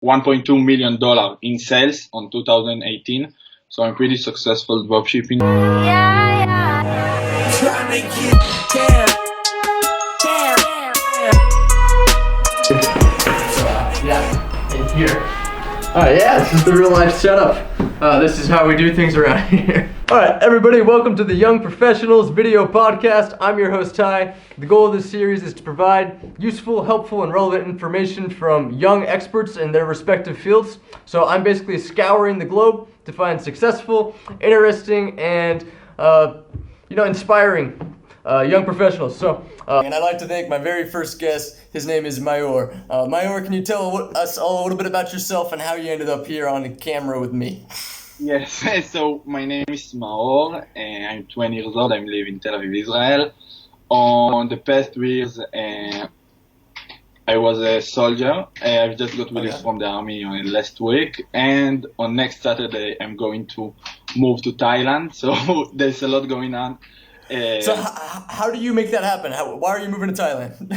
$1.2 million in sales on 2018. So I'm pretty successful dropshipping. Trying to get down. Yeah, in here. Yeah, this is the real life setup. This is how we do things around here. Alright, everybody, welcome to the Young Professionals video podcast. I'm your host, Ty. The goal of this series is to provide useful, helpful, and relevant information from young experts in their respective fields. So I'm basically scouring the globe to find successful, interesting, and inspiring young professionals. And I'd like to thank my very first guest. His name is Maor. Maor, can you tell us all a little bit about yourself and how you ended up here on the camera with me? Yes, so my name is Maor, and I'm 20 years old. I live in Tel Aviv, Israel. On the past 3 years, I was a soldier. I've just got released from the army last week, and on next Saturday I'm going to move to Thailand. So there's a lot going on. So how do you make that happen? Why are you moving to Thailand?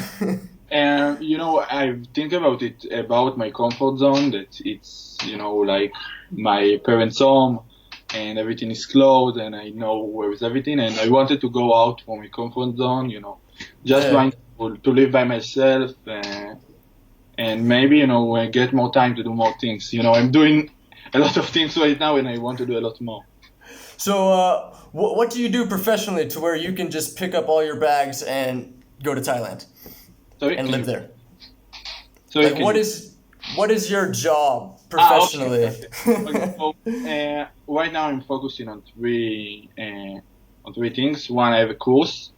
I think about my comfort zone, that it's, like my parents' home and everything is closed and I know where is everything, and I wanted to go out from my comfort zone, trying to live by myself and maybe, get more time to do more things. I'm doing a lot of things right now and I want to do a lot more. So, what do you do professionally to where you can just pick up all your bags and go to Thailand and live there? So what is your job professionally? Okay. So, right now I'm focusing on three things. One, I have a course.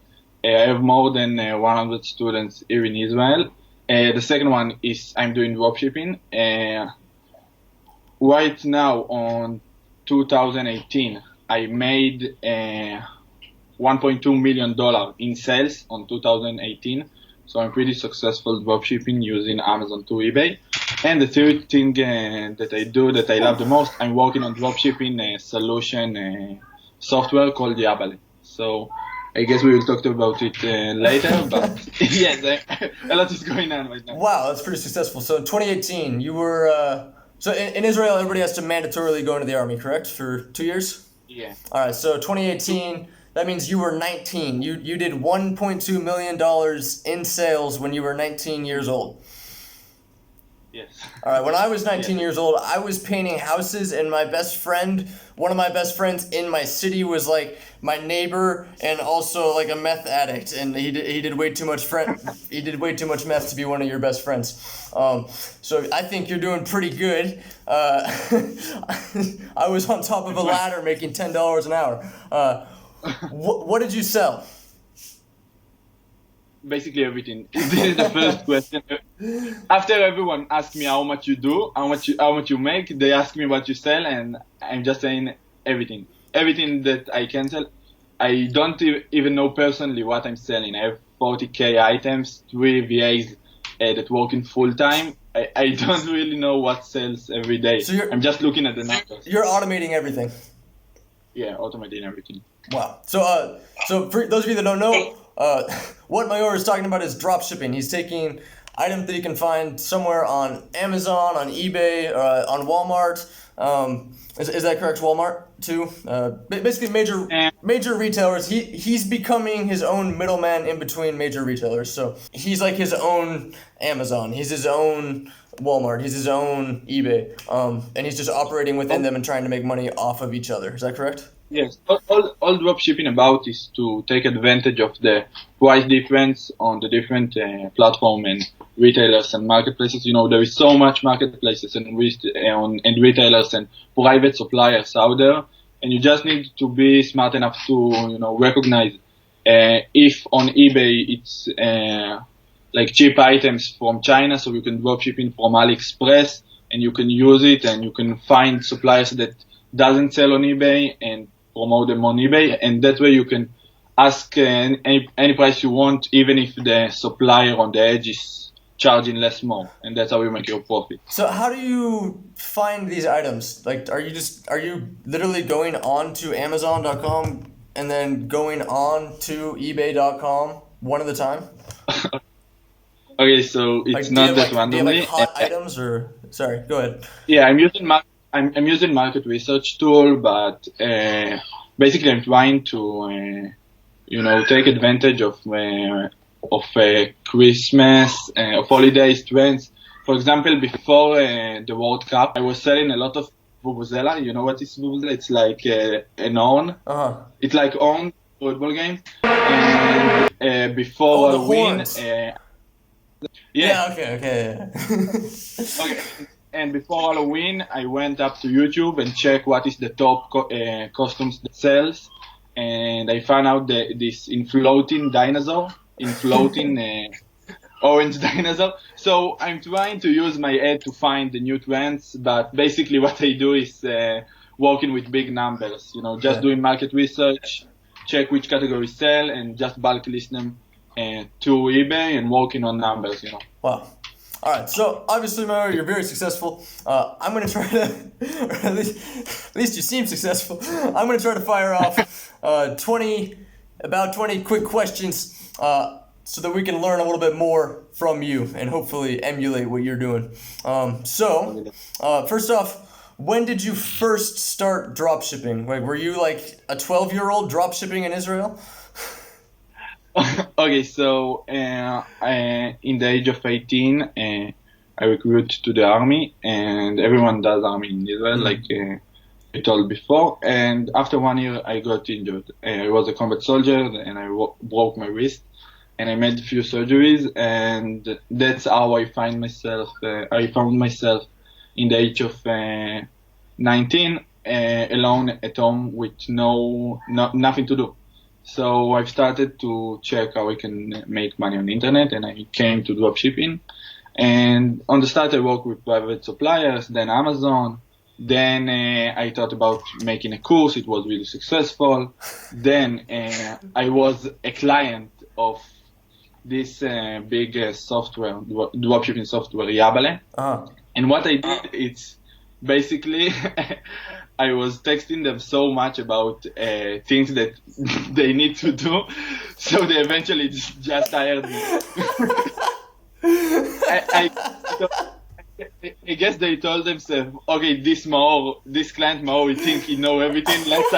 I have more than 100 students here in Israel. The second one is I'm doing dropshipping. Right now on 2018, I made $1.2 million in sales on 2018. So I'm pretty successful dropshipping using Amazon to eBay. And the third thing that I do that I love the most, I'm working on dropshipping solution software called Yabale. So I guess we will talk about it later, but yes, a lot is going on right now. Wow, that's pretty successful. So in 2018, you were, so in Israel, everybody has to mandatorily go into the army, correct? For 2 years? Yeah. All right, so 2018, that means you were 19. You did $1.2 million in sales when you were 19 years old. Yes. All right, when I was 19 years old, I was painting houses, and one of my best friends in my city was like my neighbor and also like a meth addict, and he did way too much meth to be one of your best friends. So I think you're doing pretty good. I was on top of a ladder making $10 an hour. What did you sell? Basically everything. This is the first question. After everyone asks me how much you do, how much you make, they ask me what you sell, and I'm just saying everything. Everything that I can sell. I don't even know personally what I'm selling. I have 40k items, 3 VAs that work in full time. I don't really know what sells every day. So I'm just looking at the numbers. You're automating everything. Yeah, automating everything. Wow. So for those of you that don't know, what Maor is talking about is drop shipping. He's taking items that he can find somewhere on Amazon, on eBay, on Walmart. Is that correct? Walmart too. Basically, major retailers. He's becoming his own middleman in between major retailers. So he's like his own Amazon. He's his own Walmart. He's his own eBay. And he's just operating within them and trying to make money off of each other. Is that correct? Yes, all dropshipping about is to take advantage of the price difference on the different platform and retailers and marketplaces. There is so much marketplaces and retailers and private suppliers out there, and you just need to be smart enough to recognize if on eBay it's like cheap items from China, so you can dropshipping from AliExpress and you can use it, and you can find suppliers that doesn't sell on eBay and promote them on eBay, and that way you can ask any price you want, even if the supplier on the edge is charging less more, and that's how you make your profit. So how do you find these items? Like, are you literally going on to Amazon.com and then going on to eBay.com one at a time? Okay, so it's not that randomly. Do you have like hot items or Sorry, go ahead. Yeah, I'm using market research tool, but basically I'm trying to take advantage of Christmas, of holidays trends. For example, before the World Cup, I was selling a lot of vuvuzela. You know what is vuvuzela? It's like an horn. It's like horn football game. And before The Halloween, horns. yeah. Okay. Okay. And before Halloween, I went up to YouTube and checked what is the top costumes that sells, and I found out this infloating dinosaur, orange dinosaur. So I'm trying to use my head to find the new trends, but basically what I do is working with big numbers. Just doing market research, check which categories sell, and just bulk list them to eBay and working on numbers. Wow. All right, so obviously, Maor, you're very successful. I'm going to try to, or at least you seem successful. I'm going to try to fire off about 20 quick questions so that we can learn a little bit more from you and hopefully emulate what you're doing. First off, when did you first start drop shipping? Like, were you like a 12-year-old drop shipping in Israel? Okay, so in the age of 18, I recruited to the army, and everyone does army in Israel, like I told before. And after 1 year, I got injured. I was a combat soldier, and I broke my wrist, and I made a few surgeries, and that's how I found myself in the age of 19, alone at home with nothing to do. So I've started to check how I can make money on the internet, and I came to dropshipping. And on the start, I worked with private suppliers, then Amazon. Then I thought about making a course. It was really successful. Then I was a client of this big software, dropshipping software, Yabale. And what I did, it's basically I was texting them so much about things that they need to do, so they eventually just hired me. I guess they told themselves, okay, this client Maor, we think he know everything. Let's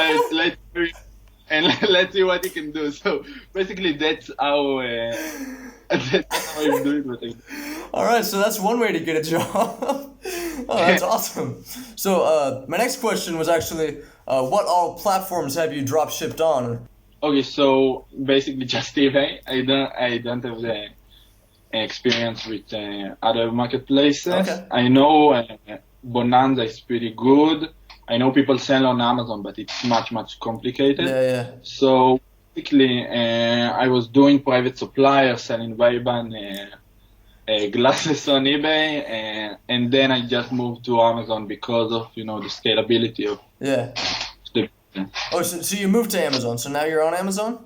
see what he can do. So basically, that's how I'm doing what I do. All right, so that's one way to get a job. Oh, that's awesome. So my next question was actually, what all platforms have you drop shipped on? Okay, so basically just eBay. I don't have the experience with other marketplaces. Okay. I know Bonanza is pretty good. I know people sell on Amazon, but it's much complicated. Yeah. So basically, I was doing private supplier, selling Ray-Ban glasses on eBay, and then I just moved to Amazon because of the scalability of the business. Oh, so you moved to Amazon, so now you're on Amazon?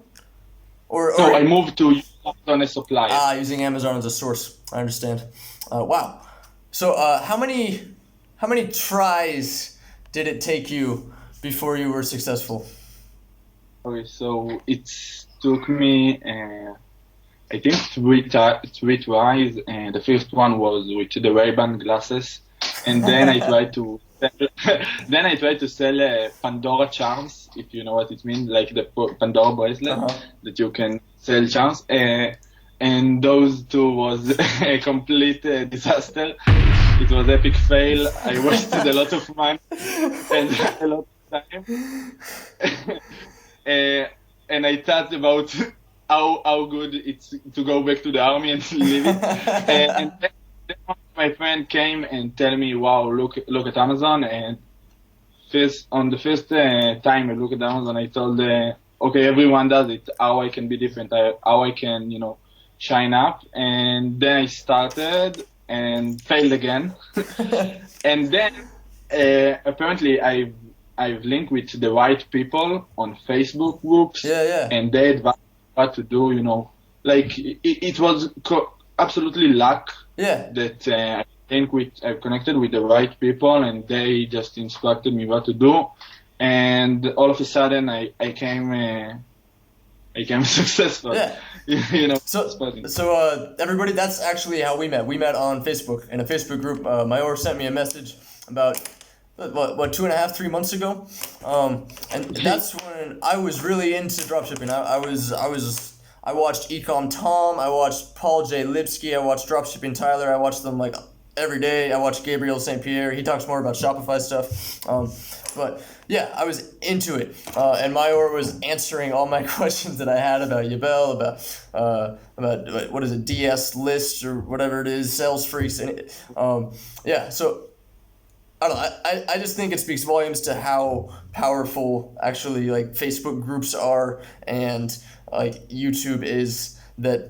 So I moved to Amazon as supplier. Using Amazon as a source. I understand. Wow. So how many tries did it take you before you were successful? Okay, so it took me I think three tries, and the first one was with the Ray-Ban glasses, and then I tried to sell Pandora charms, if you know what it means, like the Pandora bracelet that you can sell charms, and those two was a complete disaster. It was epic fail. I wasted a lot of money and a lot of time, and I thought about how good it's to go back to the army and leave it. And then my friend came and tell me, "Wow, look at Amazon." And on the first time I looked at Amazon, I told, "Okay, everyone does it. How I can be different? How I can, shine up?" And then I started and failed again. And then apparently I've linked with the right people on Facebook groups. Yeah. And they advised what to do, like it was absolutely luck that I connected with the right people, and they just instructed me what to do, and all of a sudden I came became successful. Yeah. You know, So, spotting. everybody, that's actually how we met. We met on Facebook, in a Facebook group. Maor sent me a message about, what 2.5, 3 months ago, and that's when I was really into dropshipping. I watched Ecom Tom, I watched Paul J. Lipsky, I watched Dropshipping Tyler, I watched them like every day. I watched Gabriel St. Pierre. He talks more about Shopify stuff. But yeah, I was into it. And Maor was answering all my questions that I had about Yabel, about what is it, DS List or whatever it is, Sales Freaks. And yeah, so I don't know. I just think it speaks volumes to how powerful actually like Facebook groups are and like YouTube is, that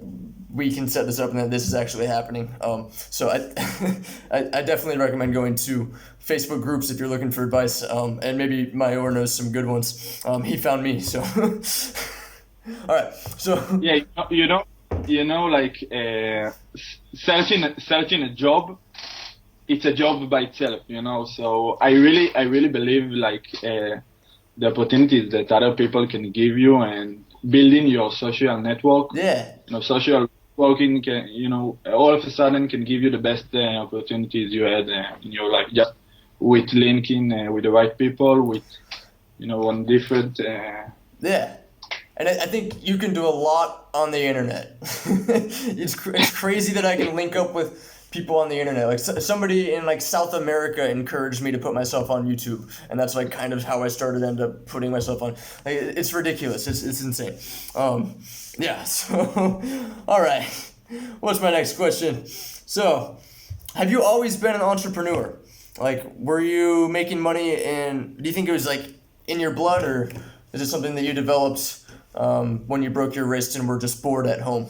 we can set this up and that this is actually happening. So I definitely recommend going to Facebook groups if you're looking for advice. And maybe Maor knows some good ones. He found me. So all right. So Yeah, like searching a job. It's a job by itself, So I really believe like the opportunities that other people can give you, and building your social network. yeah. Social working can, all of a sudden can give you the best opportunities you had in your life, just with linking with the right people, with, on different. Yeah. And I think you can do a lot on the internet. It's crazy that I can link up with people on the internet. Like somebody in like South America encouraged me to put myself on YouTube, and that's like kind of how I started end up putting myself on. Like, it's ridiculous. It's insane. Yeah. So, all right. What's my next question? So, have you always been an entrepreneur? Like, were you making money, and do you think it was like in your blood, or is it something that you developed when you broke your wrist and were just bored at home?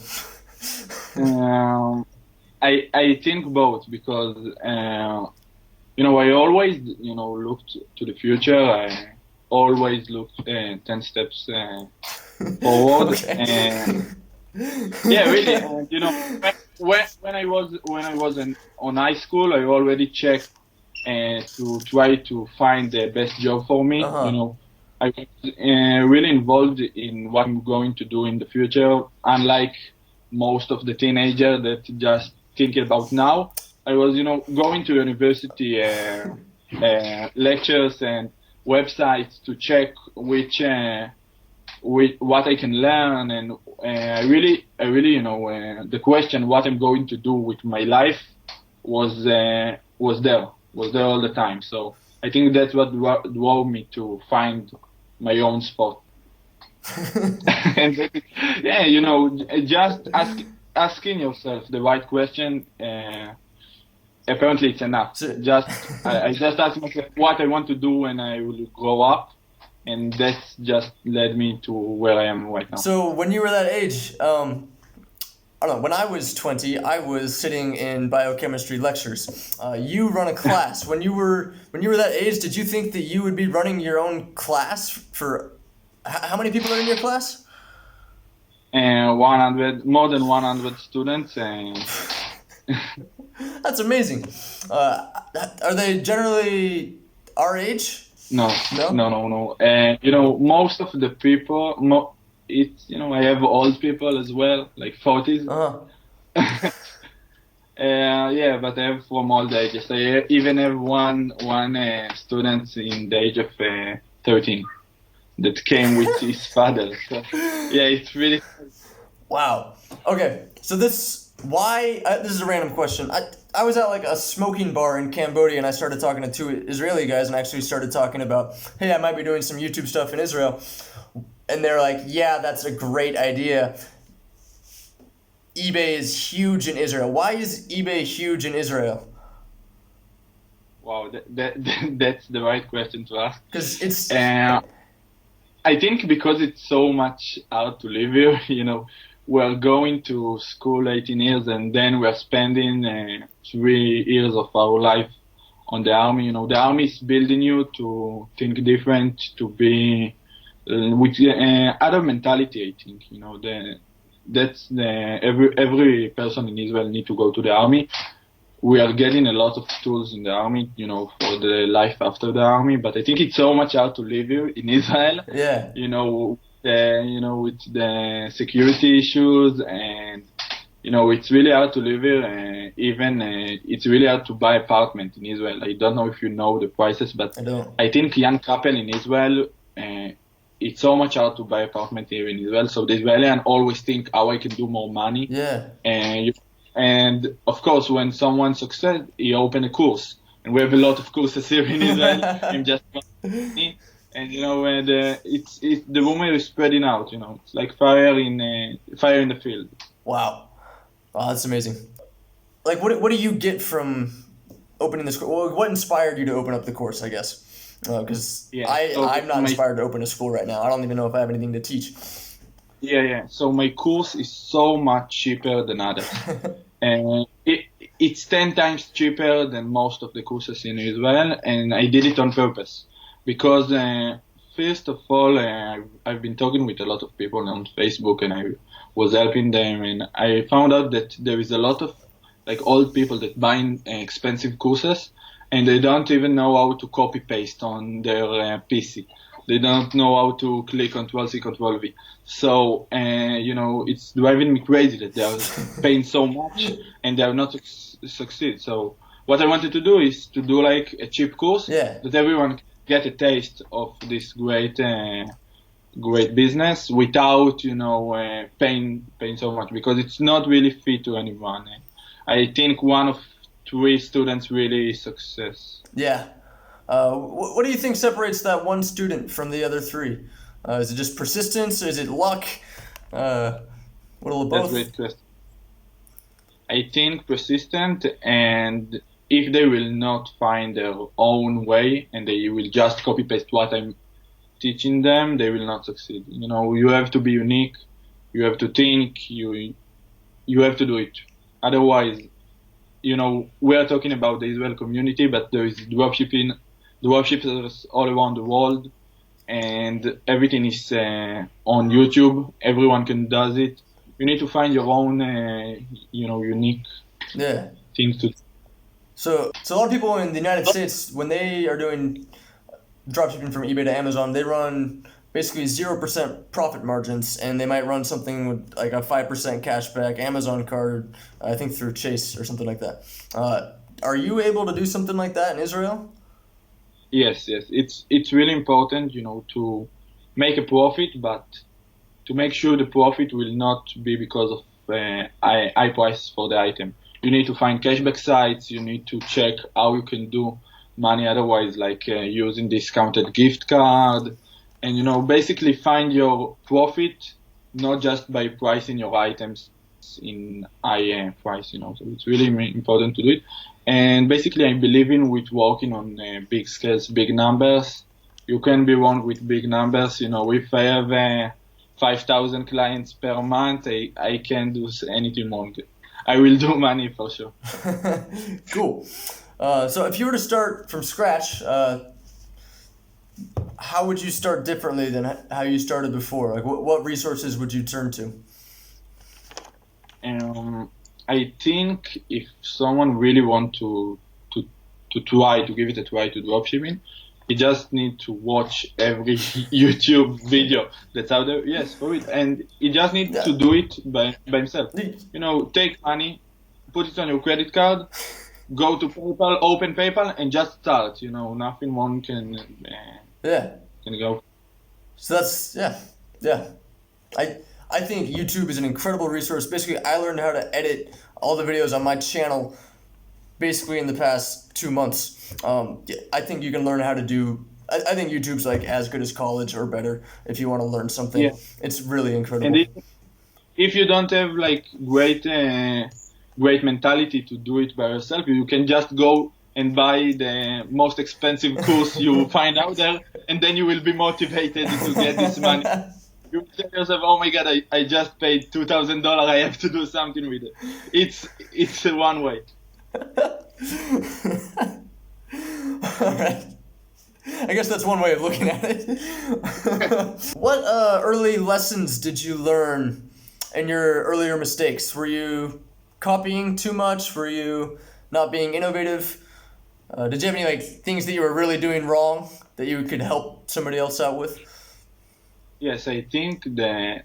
I think both, because I always looked to the future. I always looked 10 steps forward. Okay. Yeah, really. When I was on high school, I already checked to try to find the best job for me. Uh-huh. I was really involved in what I'm going to do in the future. Unlike most of the teenagers that just thinking about now, I was, going to university lectures and websites to check what I can learn, and I really, the question what I'm going to do with my life was there all the time. So I think that's what drove me to find my own spot. And yeah, just asking yourself the right question. Apparently, it's enough. I just ask myself what I want to do when I will grow up, and that's just led me to where I am right now. So when you were that age, I don't know, when I was 20, I was sitting in biochemistry lectures. You run a class. When you were that age, did you think that you would be running your own class for how many people are in your class? 100, more than 100 students. And That's amazing. Are they generally our age? No. Most of the people, I have old people as well, like 40s. Uh-huh. Yeah, but I have from all the ages. I even have one student in the age of 13 that came with his father. So, yeah, it's really. Wow. Okay. So this is a random question. I was at like a smoking bar in Cambodia, and I started talking to two Israeli guys, and actually started talking about, hey, I might be doing some YouTube stuff in Israel. And they're like, yeah, that's a great idea. eBay is huge in Israel. Why is eBay huge in Israel? Wow, that's the right question to ask. Because it's. I think because it's so much hard to live here. We're going to school 18 years, and then we're spending 3 years of our life on the army. The army is building you to think different, to be with other mentality. I think every person in Israel need to go to the army. We are getting a lot of tools in the army, for the life after the army. But I think it's so much hard to live here in Israel. Yeah. with the security issues, and it's really hard to live here. Even it's really hard to buy apartment in Israel. I don't know if you know the prices, but I don't. I think young couple in Israel, it's so much hard to buy apartment here in Israel. So the Israelian always think how I can do more money. Yeah. And of course, when someone succeeds, he open a course, and we have a lot of courses here in Israel. I'm just money, and the rumor is spreading out. It's like fire in the field. Wow. Wow, that's amazing. Like, what do you get from opening this? Well, what inspired you to open up the course? I guess because I'm not inspired to open a school right now. I don't even know if I have anything to teach. Yeah. So my course is so much cheaper than others. And it's 10 times cheaper than most of the courses in Israel, and I did it on purpose. Because, first of all, I've been talking with a lot of people on Facebook, and I was helping them, and I found out that there is a lot of like old people that buy expensive courses, and they don't even know how to copy paste on their PC. They don't know how to click Control-C, Control-V. So, it's driving me crazy that they are paying so much and they are not succeed. So, what I wanted to do is to do like a cheap course that everyone can get a taste of this great business without, paying so much, because it's not really fit to anyone. I think one of 3 students really success. Yeah. What do you think separates that one student from the other 3? Is it just persistence? Is it luck? What of both? That's a great question. I think persistent, and if they will not find their own way and they will just copy paste what I'm teaching them, they will not succeed. You have to be unique. You have to think. You have to do it. Otherwise, we are talking about the Israel community, but there is dropshippers all around the world, and everything is on YouTube. Everyone can does it. You need to find your own, unique things to do. So a lot of people in the United States, when they are doing dropshipping from eBay to Amazon, they run basically 0% profit margins, and they might run something with like a 5% cashback Amazon card, I think through Chase or something like that. Are you able to do something like that in Israel? Yes. It's really important, to make a profit, but to make sure the profit will not be because of high price for the item. You need to find cashback sites. You need to check how you can do money otherwise, like using discounted gift card, and basically find your profit not just by pricing your items in high price. So it's really important to do it. And basically, I believe in with working on big scales, big numbers. You can be wrong with big numbers. If I have 5,000 clients per month, I can't do anything wrong. I will do money for sure. Cool. So if you were to start from scratch, how would you start differently than how you started before? Like, what resources would you turn to? I think if someone really want to try to give it a try to dropshipping, he just need to watch every YouTube video that's out there. Yes, for it, and he just need to do it by himself. Take money, put it on your credit card, go to PayPal, open PayPal, and just start. Nothing one can go. So that's I think YouTube is an incredible resource. Basically, I learned how to edit all the videos on my channel basically in the past 2 months. I think you can learn how to do. I think YouTube's like as good as college or better if you want to learn something. Yeah. It's really incredible. And if you don't have like great mentality to do it by yourself, you can just go and buy the most expensive course you find out there, and then you will be motivated to get this money. You tell yourself, "Oh my God, I just paid $2,000. I have to do something with it." It's one way. All right. I guess that's one way of looking at it. What early lessons did you learn in your earlier mistakes? Were you copying too much? Were you not being innovative? Did you have any things that you were really doing wrong that you could help somebody else out with? Yes, I think the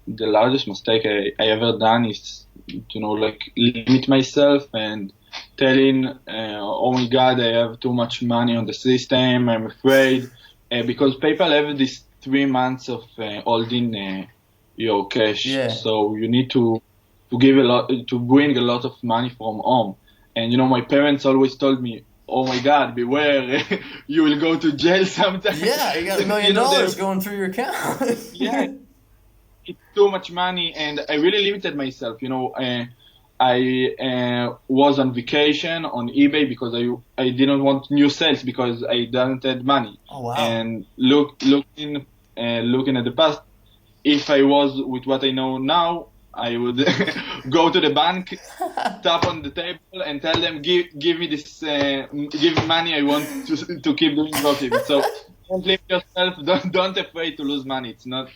largest mistake I ever done is like limit myself and telling, oh my God, I have too much money on the system. I'm afraid because PayPal have this 3 months of holding your cash, Yeah. so you need to give a lot to bring a lot of money from home. And my parents always told me, oh my God, beware, you will go to jail sometime. Yeah, you got $1 million going through your account. Yeah, it's too much money, and I really limited myself. I was on vacation on eBay because I didn't want new sales because I didn't have money. Oh, wow. And looking at the past, if I was with what I know now, I would go to the bank, tap on the table, and tell them, give me this, give me money. I want to keep doing dropshipping. So don't limit yourself. Don't afraid to lose money. It's not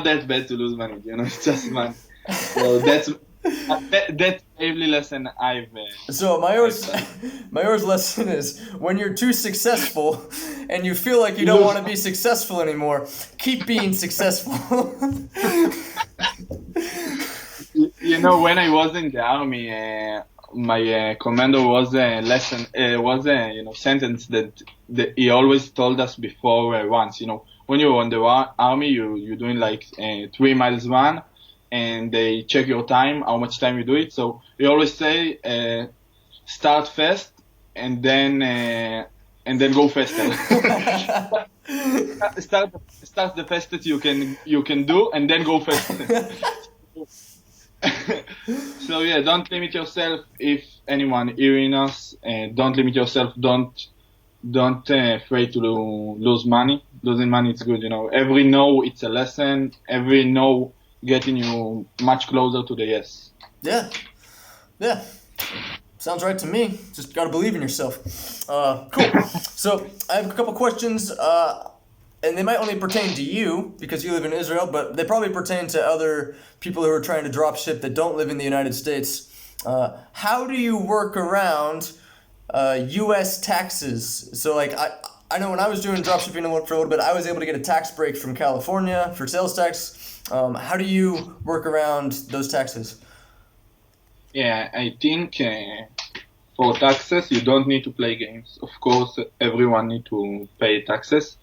that bad to lose money. It's just money. So that's every lesson I've. So Maor's lesson is when you're too successful and you feel like you don't want to be successful anymore, keep being successful. When I was in the army, my commander was a lesson was a sentence that he always told us before once. When you're on the army, you're doing like 3 miles run, and they check your time, how much time you do it. So we always say, start fast and then go faster. start the fastest you can do, and then go faster. So yeah, don't limit yourself. If anyone hearing us, don't limit yourself. Don't afraid to lose money. Losing money is good. Every no, it's a lesson. Every no getting you much closer to the yes. Yeah. Sounds right to me. Just gotta believe in yourself. Cool. So I have a couple questions, and they might only pertain to you because you live in Israel, but they probably pertain to other people who are trying to drop ship that don't live in the United States. How do you work around U.S. taxes? So like I know when I was doing drop shipping for a little bit, I was able to get a tax break from California for sales tax. How do you work around those taxes? Yeah, I think for taxes, you don't need to play games. Of course, everyone need to pay taxes.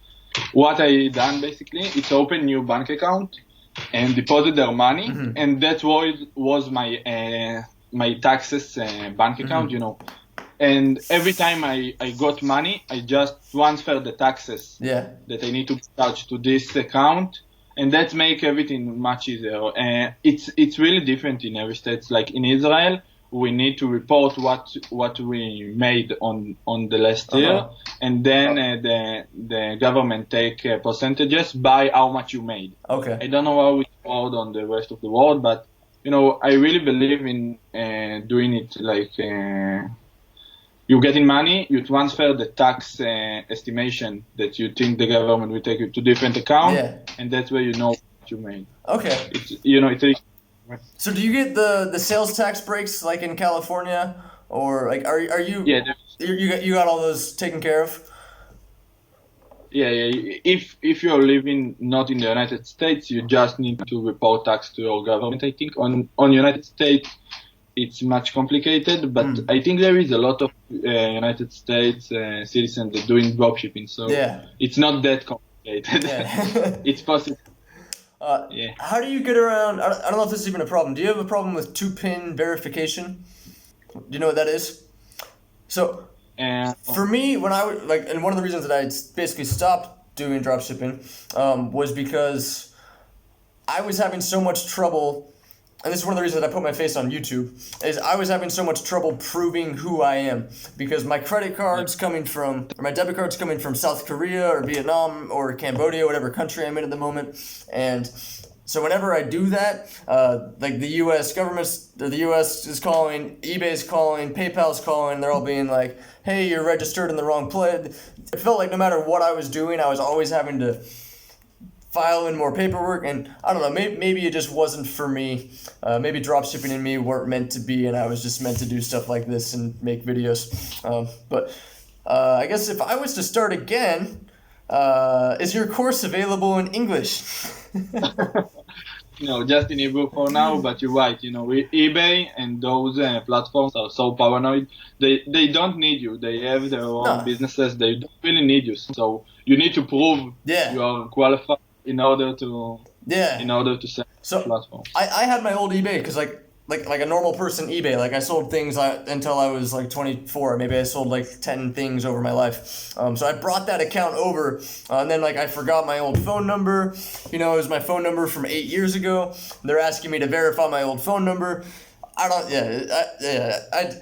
What I done basically, it's open new bank account and deposit their money, and that was my taxes bank account, And every time I got money, I just transfer the taxes that I need to charge to this account. And that make everything much easier. It's really different in every state. Like in Israel, we need to report what we made on the last year, and then the government take percentages by how much you made. Okay. I don't know how it's called on the rest of the world, but I really believe in doing it like. You getting money, you transfer the tax estimation that you think the government will take you to different account, and that's where you know what you made. Okay. So do you get the sales tax breaks like in California, or like are you? Yeah. You got all those taken care of? Yeah. If you're living not in the United States, you just need to report tax to your government. I think on United States, it's much complicated, but I think there is a lot of United States citizens that doing dropshipping, so it's not that complicated. Yeah. It's possible. How do you get around? I don't know if this is even a problem. Do you have a problem with 2-pin verification? Do you know what that is? So for me, when I was like, and one of the reasons that I basically stopped doing dropshipping was because I was having so much trouble. And this is one of the reasons that I put my face on YouTube, is I was having so much trouble proving who I am because my credit card's coming from, or my debit card's coming from South Korea or Vietnam or Cambodia, whatever country I'm in at the moment. And so whenever I do that, like the U.S. government, or the U.S. is calling, eBay's calling, PayPal's calling, they're all being like, hey, you're registered in the wrong place. It felt like no matter what I was doing, I was always having to file in more paperwork, and I don't know, maybe it just wasn't for me. Maybe dropshipping and me weren't meant to be, and I was just meant to do stuff like this and make videos. But I guess if I was to start again, Is your course available in English? No, just in Hebrew for now, but you're right. eBay and those platforms are so paranoid. They don't need you. They have their own No. businesses. They don't really need you. So you need to prove Yeah. you are qualified in order to Yeah. sell So platform. I had my old eBay because like a normal person eBay, like I sold things until I was like 24. Maybe I sold like 10 things over my life. So I brought that account over, and then like I forgot my old phone number. It was my phone number from 8 years ago. They're asking me to verify my old phone number. I don't.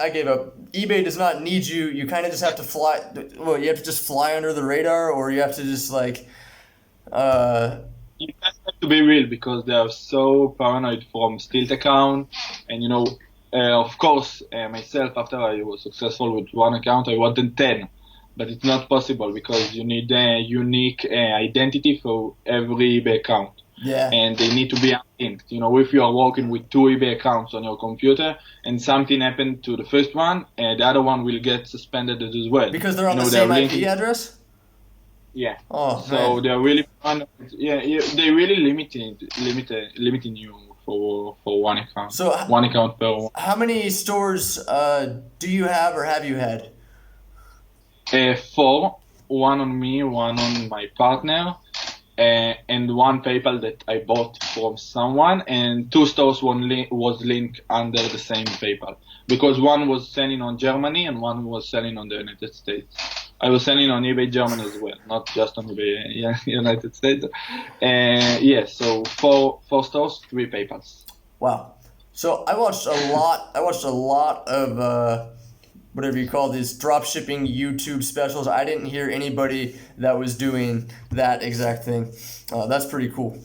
I gave up. eBay does not need you. You kind of just have to fly. Well, you have to just fly under the radar, or you have to just like. You just have to be real because they are so paranoid from stealed account, and of course, myself after I was successful with one account, I wanted 10, but it's not possible because you need a unique identity for every eBay account, Yeah. and they need to be unlinked. If you are working with two eBay accounts on your computer and something happened to the first one, the other one will get suspended as well. Because they're on the they're same IP linking. address? Yeah. Oh, So man. they're really fun. Yeah, they really limiting you for one account. So One account per one. how many stores do you have or have you had? Four. One on me, one on my partner, and one PayPal that I bought from someone, and two stores was linked under the same PayPal because one was selling on Germany and one was selling on the United States. I was selling on eBay Germany as well, not just on eBay United States. So four stores, three PayPals. Wow. So I watched a lot. I watched a lot of whatever you call these drop shipping YouTube specials. I didn't hear anybody that was doing that exact thing. That's pretty cool.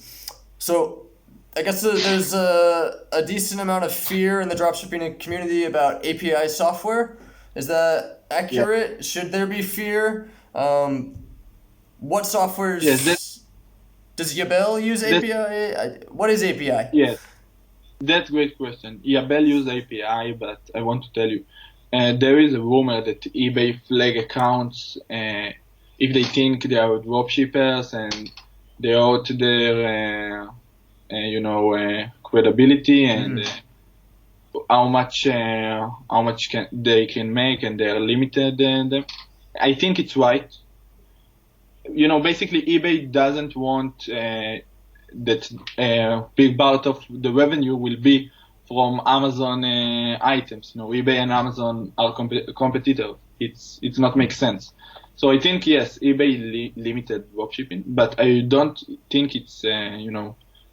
So I guess there's a decent amount of fear in the dropshipping community about API software. Is that accurate? Should there be fear? What softwares Yes, does Yabel use API? What is API? yes, that's a great question. Yabel use API, but I want to tell you, there is a rumor that eBay flag accounts if they think they are dropshippers and they out their credibility and how much they can make, and they are limited. And I think it's right. Basically eBay doesn't want that big part of the revenue will be from Amazon items. eBay and Amazon are competitors. It's not make sense. So I think yes, eBay limited dropshipping, but I don't think it's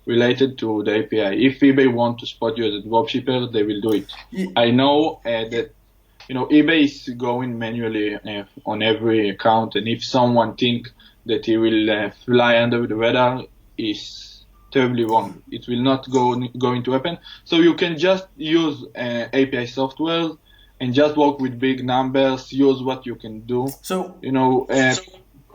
related to the API. If eBay want to spot you as a dropshipper, they will do it. Yeah. I know that eBay is going manually on every account, and if someone think that he will fly under the radar, is terribly wrong. It will not going to happen. So you can just use API software and just work with big numbers. Use what you can do. So So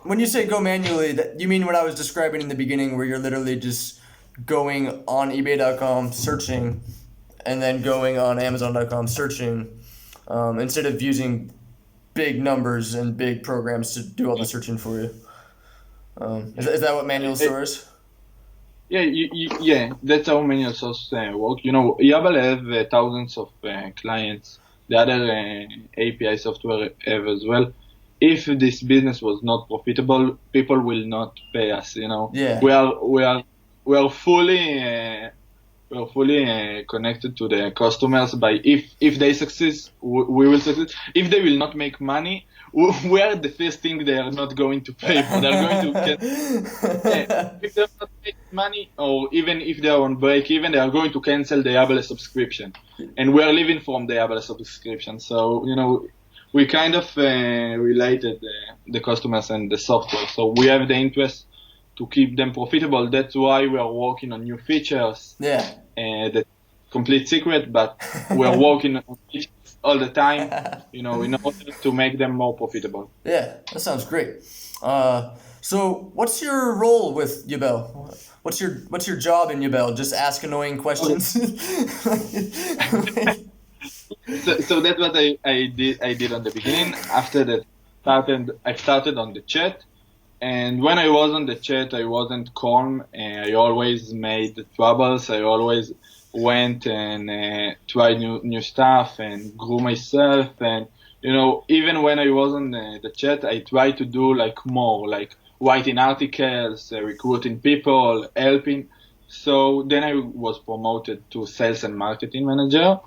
when you say go manually, you mean what I was describing in the beginning, where you're literally just going on eBay.com searching, and then going on Amazon.com searching, instead of using big numbers and big programs to do all the searching for you. Is that what manual store is? Yeah, that's how many sources work. Yabal have thousands of clients. The other API software have as well. If this business was not profitable, people will not pay us. Yeah. We are fully connected to the customers. By if they succeed, we will succeed. If they will not make money, we are the first thing they are not going to pay for. They are going to get. If they are not making money, or even if they are on break even, they are going to cancel the Yabal subscription, and we are living from the Yabal subscription. So we kind of related the customers and the software. So we have the interest to keep them profitable. That's why we are working on new features. Yeah. That complete secret, but we are working on features all the time, in order to make them more profitable. Yeah, that sounds great. So what's your role with Yabel? What's your job in Yabel? Just ask annoying questions. So that's what I did on the beginning. After that, I started on the chat. And when I was on the chat, I wasn't calm. I always made troubles. I always went and tried new stuff and grew myself. And even when I was on the chat, I tried to do like more, like writing articles, recruiting people, helping. So then I was promoted to sales and marketing manager.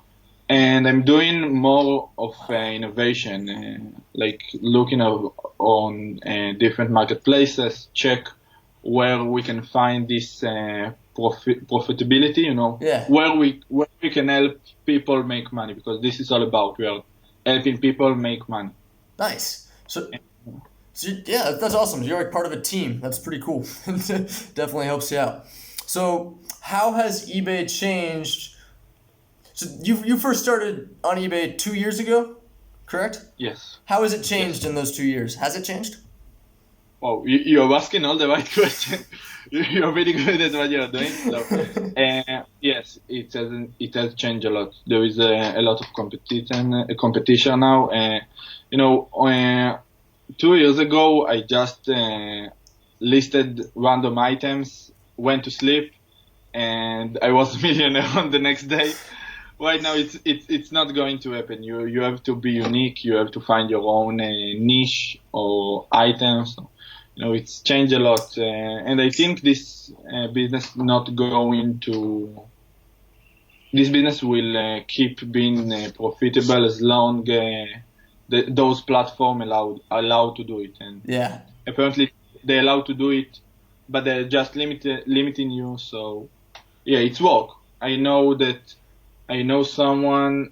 And I'm doing more of innovation, like looking on different marketplaces, check where we can find this profitability, Yeah. where we can help people make money, because this is all about we are helping people make money. Nice. Yeah, that's awesome. You're like part of a team. That's pretty cool. Definitely helps you out. So how has eBay changed? So you first started on eBay 2 years ago, correct? Yes. How has it changed in those 2 years? Has it changed? Oh, you're asking all the right questions. You're really good at what you're doing. So, yes, it has changed a lot. There is a lot of competition now. 2 years ago, I just listed random items, went to sleep, and I was a millionaire on the next day. Right now, it's not going to happen. You have to be unique. You have to find your own niche or items. It's changed a lot, and I think this business this business will keep being profitable as long those platforms allowed to do it. And Yeah. apparently they allow to do it, but they're just limiting you. So yeah, it's work. I know someone.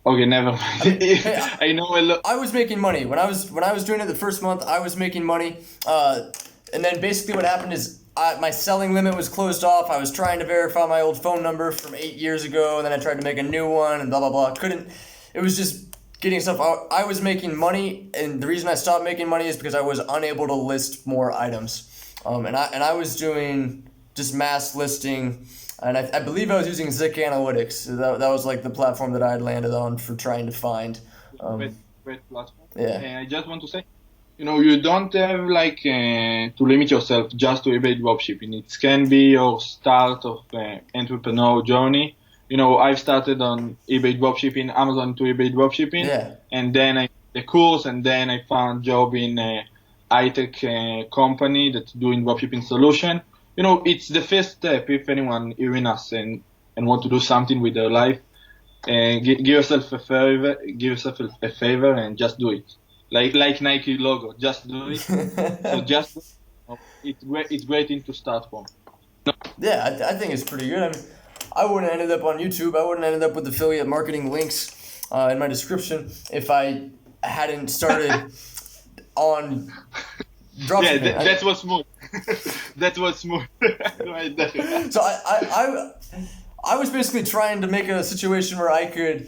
Okay, never mind. Hey, I know a lot. I was making money when I was doing it the first month. I was making money, and then basically what happened is my selling limit was closed off. I was trying to verify my old phone number from 8 years ago, and then I tried to make a new one, and blah blah blah. Couldn't. It was just getting stuff out. I was making money, and the reason I stopped making money is because I was unable to list more items, and I was doing just mass listing. And I believe I was using Zik Analytics. That was like the platform that I had landed on for trying to find. Great platform. Yeah. And I just want to say, you don't have like to limit yourself just to eBay dropshipping. It can be your start of entrepreneur journey. I've started on eBay dropshipping, Amazon to eBay dropshipping, Yeah. and then I did the course, and then I found job in a high-tech company that's doing dropshipping solution. It's the first step. If anyone hearing us and want to do something with their life, give yourself a favor and just do it. Like Nike logo, just do it. So it's great thing to start from. Yeah, I think it's pretty good. I mean, I wouldn't have ended up on YouTube. I wouldn't have ended up with affiliate marketing links in my description if I hadn't started on dropshipping. Yeah, that's what's smooth. That's what's smooth. Right there. So I was basically trying to make a situation where I could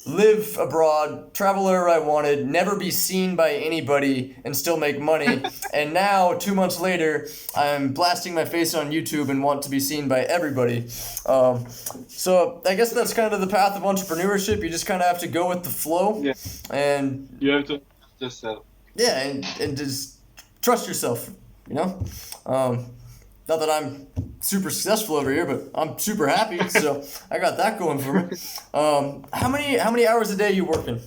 live abroad, travel wherever I wanted, never be seen by anybody, and still make money. And now, 2 months later, I'm blasting my face on YouTube and want to be seen by everybody. So I guess that's kind of the path of entrepreneurship. You just kind of have to go with the flow. Yeah. And You have to trust yourself. yeah, and just trust yourself, Not that I'm super successful over here, but I'm super happy, so I got that going for me. How many hours a day are you working?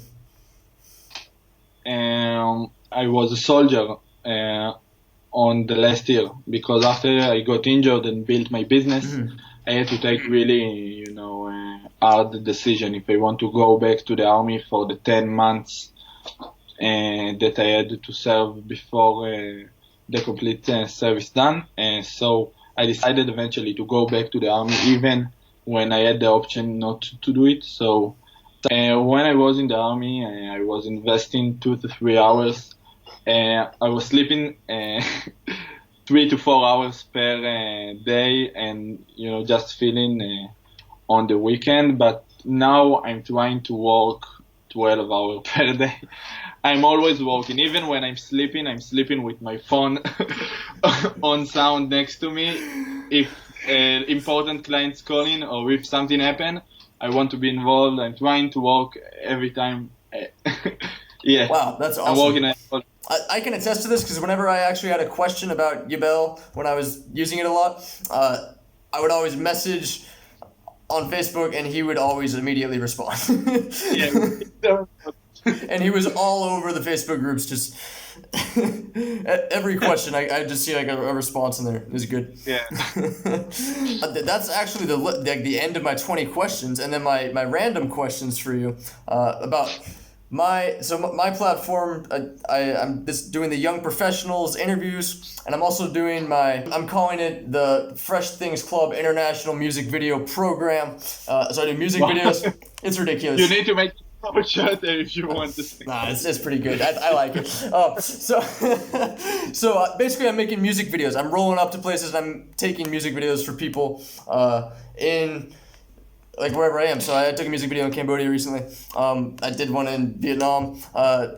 I was a soldier on the last year, because after I got injured and built my business, I had to take really, hard decision if I want to go back to the army for the 10 months that I had to serve before the complete service done. And so I decided eventually to go back to the army, even when I had the option not to do it. So when I was in the army, I was investing 2 to 3 hours. I was sleeping 3 to 4 hours per day, and just feeling on the weekend. But now I'm trying to work 12 hours per day. I'm always working. Even when I'm sleeping with my phone on sound next to me. If important clients calling or if something happen, I want to be involved. I'm trying to work every time. Yeah. Wow, that's awesome. I'm working. I can attest to this because whenever I actually had a question about Yabel when I was using it a lot, I would always message on Facebook and he would always immediately respond. Yeah. And he was all over the Facebook groups, just every question I just see like a response in there. It was good. Yeah. That's actually the end of my 20 questions, and then my random questions for you about my platform. I'm just doing the young professionals interviews, and I'm also doing I'm calling it the Fresh Things Club International Music Video Program. So I do music videos. It's ridiculous. You need to make a shirt there if you want to sing. Nah, it's pretty good. I like it. So basically, I'm making music videos. I'm rolling up to places and I'm taking music videos for people in like wherever I am. So I took a music video in Cambodia recently. I did one in Vietnam.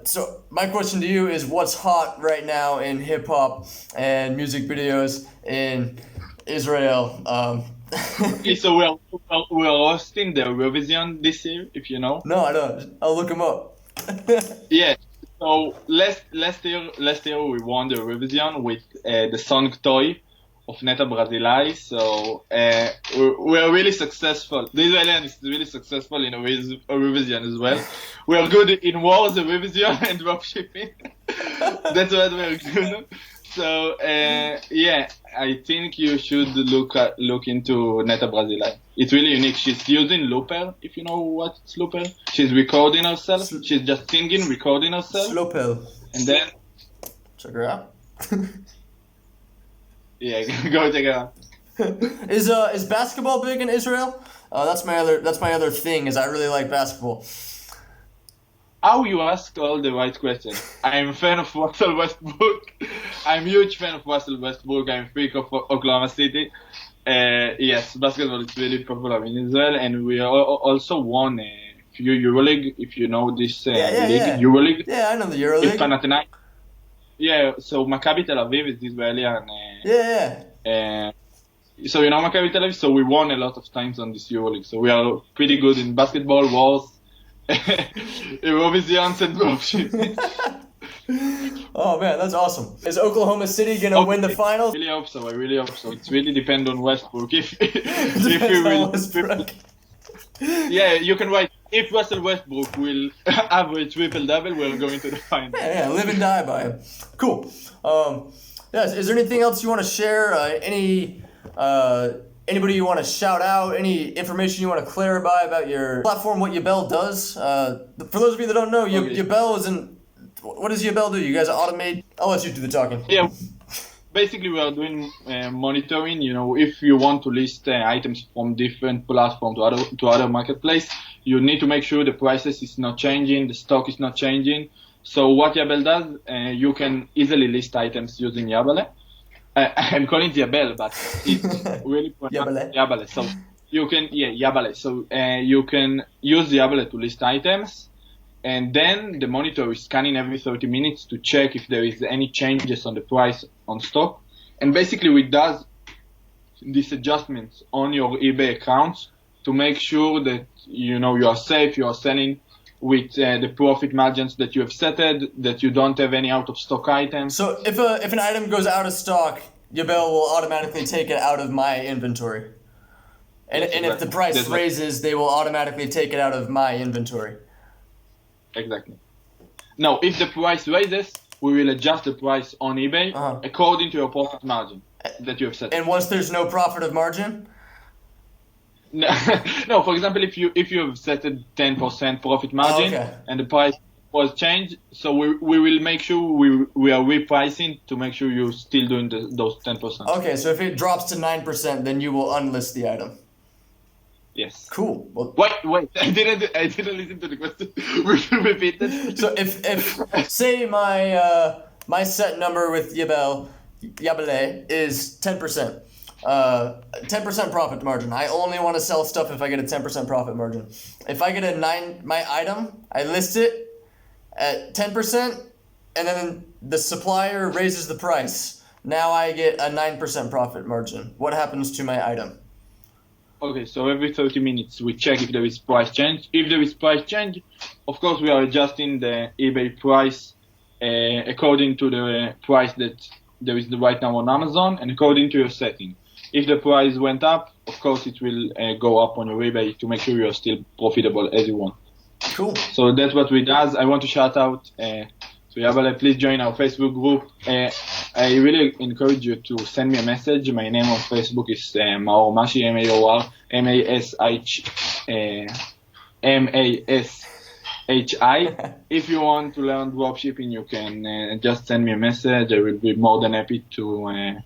So my question to you is, what's hot right now in hip hop and music videos in Israel? Okay, so we're hosting the Eurovision this year, if you know. No, I don't. I'll look them up. Yeah. So last year we won the Eurovision with the song "Toy" of Neta Brasilai. So we're really successful. The Israelian is really successful in Eurovision as well. We're good in wars, Eurovision, and dropshipping. That's what we're good. So yeah, I think you should look into Neta Brasilai. It's really unique. She's using looper, if you know what's looper. She's recording herself. She's just singing, recording herself. Slopel. And then Check her out. yeah, go check it out. Is basketball big in Israel? That's my other thing. Is I really like basketball. How you ask all the right questions. I'm a fan of Russell Westbrook. I'm a huge fan of Russell Westbrook. I'm a freak of Oklahoma City. Yes, basketball is really popular in Israel, and we also won a few EuroLeague. If you know this league, EuroLeague. Yeah, I know the EuroLeague. It's Panathinaikos. Yeah, so Maccabi Tel Aviv is Israeli, and so you know Maccabi Tel Aviv. So we won a lot of times on this EuroLeague. So we are pretty good in basketball, wars, Eurovision, and dropshipping. Oh man, that's awesome. Is Oklahoma City gonna win the finals? I really hope so. It's really depend on Westbrook. If Depends we will, on Westbrook. yeah, you can write. If Russell Westbrook will average triple double, we're going to the final. Yeah, live and die by him. Cool. Yes. Is there anything else you want to share? Anybody you want to shout out? Any information you want to clarify about your platform? What Yabel does? For those of you that don't know, Yabel isn't. What does Yabel do? You guys automate? I'll let you do the talking. Yeah, basically we are doing monitoring. You know, if you want to list items from different platforms to other marketplace, you need to make sure the prices is not changing, the stock is not changing. So what Yabel does, you can easily list items using Yabele. I'm calling it Yabel, but it's really Yabele. So you can Yabele. So you can use Yabele to list items. And then the monitor is scanning every 30 minutes to check if there is any changes on the price on stock. And basically we does these adjustments on your eBay accounts to make sure that, you know, you are safe, you are selling with the profit margins that you have set, that you don't have any out of stock items. So if an item goes out of stock, Yabel will automatically take it out of my inventory. And if the price raises, they will automatically take it out of my inventory. Exactly. Now, if the price raises, we will adjust the price on eBay according to your profit margin that you have set. And once there's no profit of margin? No, for example, if you have set a 10% profit margin and the price was changed, so we will make sure we are repricing to make sure you're still doing those 10%. Okay, so if it drops to 9%, then you will unlist the item. Yes. Cool. Well, wait. I didn't listen to the question. We should repeat it. So if say my set number with Yabele is 10%. 10% profit margin. I only want to sell stuff if I get a 10% profit margin. If I get my item, I list it at 10%, and then the supplier raises the price. Now I get a 9% profit margin. What happens to my item? Okay, so every 30 minutes we check if there is price change. If there is price change, of course we are adjusting the eBay price according to the price that there is right now on Amazon and according to your setting. If the price went up, of course it will go up on your eBay to make sure you're still profitable as you want. Cool. So that's what we does. I want to shout out to Yabale. Please join our Facebook group. I really encourage you to send me a message. My name on Facebook is Maor Mashi, Maor, Mashi. If you want to learn dropshipping, you can just send me a message. I will be more than happy to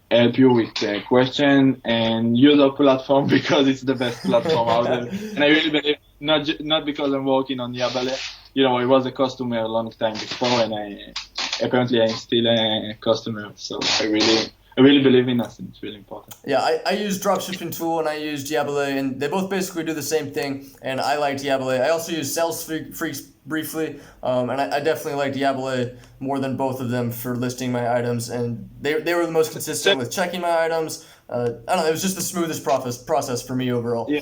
help you with a question and use our platform because it's the best platform out there. And I really believe, not because I'm working on Yabale. You know, I was a customer a long time before, and apparently I'm still a customer. So I really believe in us, and it's really important. Yeah, I use Dropshipping Tool and I use Yabale, and they both basically do the same thing. And I liked Yabale. I also used Sales Freaks briefly, and I definitely liked Yabale more than both of them for listing my items. And they were the most consistent with checking my items. I don't know, it was just the smoothest process for me overall. Yeah.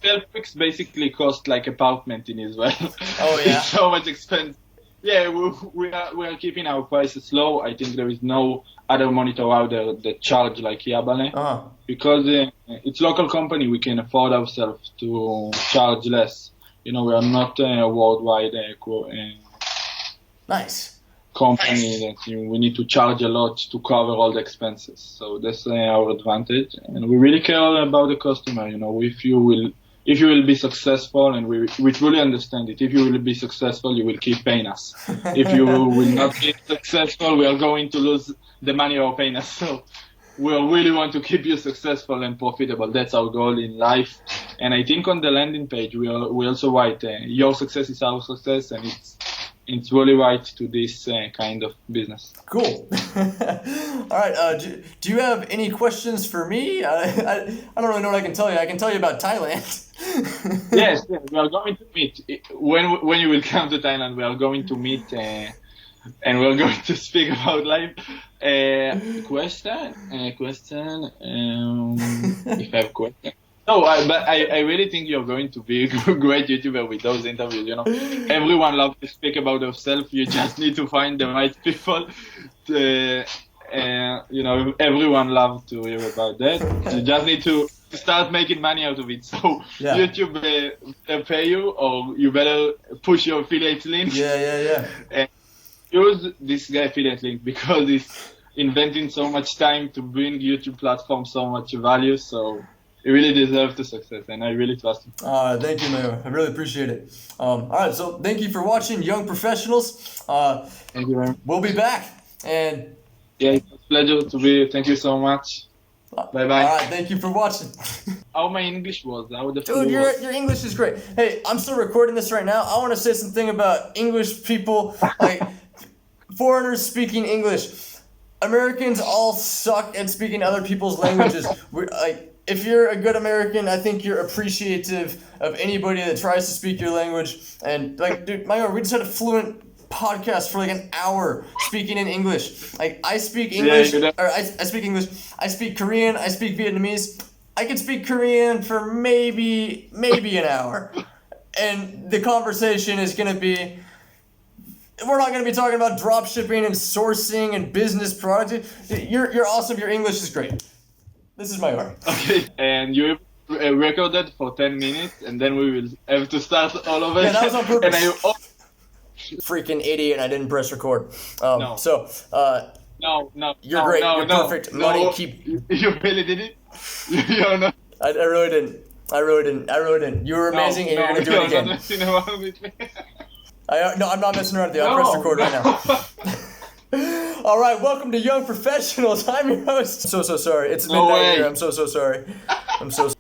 Sales Freaks basically cost like apartment in Israel. Oh yeah. It's so much expensive. Yeah, we are keeping our prices low. I think there is no other monitor out there that charge like Yabale. Because it's local company, we can afford ourselves to charge less. You know, we are not a worldwide nice company that we need to charge a lot to cover all the expenses. So that's our advantage, and we really care about the customer. You know, if you will be successful, and we truly understand it. If you will be successful, you will keep paying us. If you will not be successful, we are going to lose the money you're paying us. So we really want to keep you successful and profitable. That's our goal in life. And I think on the landing page, we also write, your success is our success, and it's really right to this kind of business. Cool. All right. Do you have any questions for me? I don't really know what I can tell you. I can tell you about Thailand. Yes, we are going to meet. When you will come to Thailand, we are going to meet and we're going to speak about life. Question. If I have a question. No, but I really think you're going to be a great YouTuber with those interviews. You know, everyone loves to speak about themselves. You just need to find the right people. You know, everyone loves to hear about that. You just need to start making money out of it. So yeah. YouTube better pay you, or you better push your affiliate link. Yeah. And use this guy affiliate link because he's inventing so much time to bring YouTube platform so much value. So he really deserves the success, and I really trust him. Thank you, Maor. I really appreciate it. All right, so thank you for watching Young Professionals. Thank you very much. We'll be back. And yeah, it's a pleasure to be here. Thank you so much. Bye-bye. All right, thank you for watching. How my English was. Dude, your English is great. Hey, I'm still recording this right now. I want to say something about English people, like foreigners speaking English. Americans all suck at speaking other people's languages. If you're a good American, I think you're appreciative of anybody that tries to speak your language. And like, dude, Maor, we just had a fluent podcast for like an hour speaking in English. Like, I speak English, I speak English. I speak Korean. I speak Vietnamese. I could speak Korean for maybe an hour, and the conversation is gonna be. We're not gonna be talking about drop shipping and sourcing and business products. You're awesome. Your English is great. This is Maor. Okay, and you recorded for 10 minutes, and then we will have to start all over. Yeah, that was on purpose. Freaking idiot! I didn't press record. No. So. No. You're great. You're perfect. No. Money, You really did it? You're not. I really didn't. You were amazing, and you're gonna do it again. Not messing around with me. No, I'm not messing around with you. I'll press record right now. All right, welcome to Young Professionals. I'm your host. So sorry. It's midnight here. I'm so sorry. I'm so.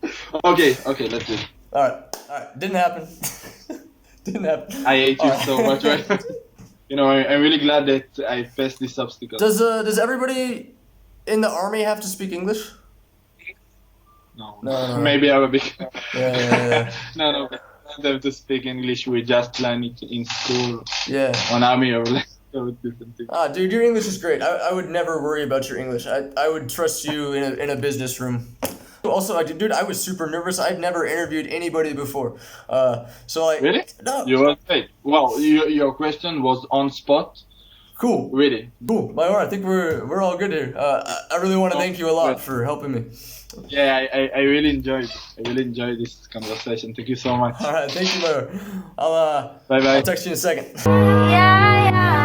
Okay, let's do it. All right. Didn't happen. I hate you so much, right? You know, I'm really glad that I passed this obstacle. Does everybody in the army have to speak English? No. Maybe Arabic. Yeah. No. We don't have to speak English. We just learn it in school. Yeah. On army or like. Dude, your English is great. I would never worry about your English. I would trust you in a business room. Also, I was super nervous. I've never interviewed anybody before. Really? No. You were great. Well, your question was on spot. Cool. Really. Cool. Maor, I think we're all good here. I really want to thank you a lot for helping me. Yeah, I really enjoyed. I really enjoyed this conversation. Thank you so much. All right, thank you, Maor. Bye bye. I'll text you in a second. Yeah, yeah.